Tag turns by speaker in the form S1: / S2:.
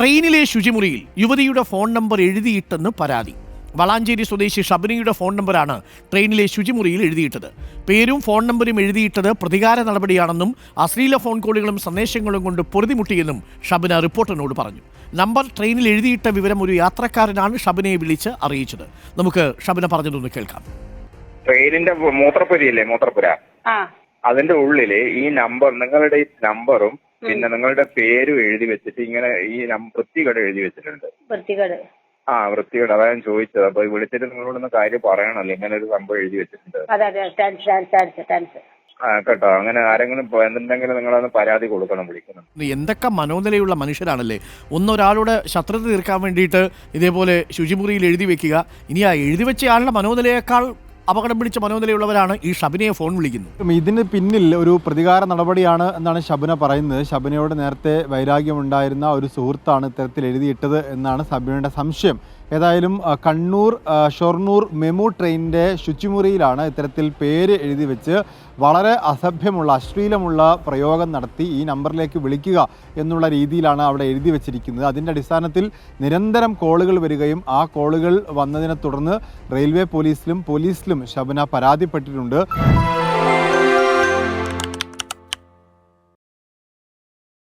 S1: ട്രെയിനിലെ ശുചിമുറിയിൽ യുവതിയുടെ phone number എഴുതിയിട്ടെന്ന് പരാതി. വളാഞ്ചേരി സ്വദേശി ഷബിനയുടെ ഫോൺ നമ്പറാണ് ട്രെയിനിലെ ശുചിമുറിയിൽ എഴുതിയിട്ടത്. പേരും ഫോൺ നമ്പരും എഴുതിയിട്ടത് പ്രതികാര നടപടിയാണെന്നും അശ്ലീല ഫോൺ കോളുകളും സന്ദേശങ്ങളും കൊണ്ട് പൊറുതിമുട്ടിയെന്നും ഷബിന റിപ്പോർട്ടറിനോട് പറഞ്ഞു. നമ്പർ ട്രെയിനിൽ എഴുതിയിട്ട വിവരം ഒരു യാത്രക്കാരനാണ് ഷബിനയെ വിളിച്ച് അറിയിച്ചത്. നമുക്ക് ഷബിന പറഞ്ഞതൊന്ന് കേൾക്കാം.
S2: ട്രെയിനിന്റെ മൂത്രപ്പുരയില്ലേ, മൂത്രപ്പുര, അതിന്റെ ഉള്ളില് ഈ നമ്പർ, നിങ്ങളുടെ ഈ നമ്പറും പിന്നെ നിങ്ങളുടെ പേരും എഴുതി വെച്ചിട്ട് ഇങ്ങനെ ഈ വൃത്തികേട് എഴുതി വെച്ചിട്ടുണ്ട്. വൃത്തികേട്, അതാ ഞാൻ ചോദിച്ചത്. അപ്പൊ വിളിച്ചിട്ട് നിങ്ങളോടൊന്ന് കാര്യം പറയണല്ലോ, ഇങ്ങനെ ഒരു സംഭവം എഴുതി വെച്ചിട്ടുണ്ട് കേട്ടോ. അങ്ങനെ ആരെങ്കിലും എന്തുണ്ടെങ്കിലും നിങ്ങളൊന്ന് പരാതി കൊടുക്കണം, വിളിക്കണം.
S1: എന്തൊക്കെ മനോനിലയുള്ള മനുഷ്യരാണല്ലേ. ഒന്നൊരാളുടെ ശത്രുത തീർക്കാൻ വേണ്ടിയിട്ട് ഇതേപോലെ ശുചിമുറിയിൽ എഴുതി വെക്കുക. ഇനി ആ എഴുതി വെച്ച ആളുടെ മനോനിലയേക്കാൾ അപകടം പിടിച്ച മനോനിലയുള്ളവരാണ് ഈ ഷബിനയെ ഫോൺ വിളിക്കുന്നത്.
S3: ഇതിന് പിന്നിൽ ഒരു പ്രതികാര നടപടിയാണ് എന്നാണ് ഷബിന പറയുന്നത്. ഷബിനയോട് നേരത്തെ വൈരാഗ്യമുണ്ടായിരുന്ന ഒരു സുഹൃത്താണ് ഇത്തരത്തിൽ എഴുതിയിട്ടത് എന്നാണ് ഷബിനയുടെ സംശയം. ഏതായാലും കണ്ണൂർ ഷൊർണൂർ മെമു ട്രെയിനിൻ്റെ ശുചിമുറിയിലാണ് ഇത്തരത്തിൽ പേര് എഴുതി വെച്ച് വളരെ അസഭ്യമുള്ള അശ്ലീലമുള്ള പ്രയോഗം നടത്തി ഈ നമ്പറിലേക്ക് വിളിക്കുക എന്നുള്ള രീതിയിലാണ് അവിടെ എഴുതി വെച്ചിരിക്കുന്നത്. അതിൻ്റെ അടിസ്ഥാനത്തിൽ നിരന്തരം കോളുകൾ വരികയും ആ കോളുകൾ വന്നതിനെ തുടർന്ന് റെയിൽവേ പോലീസിലും ഷബിന പരാതിപ്പെട്ടിട്ടുണ്ട്.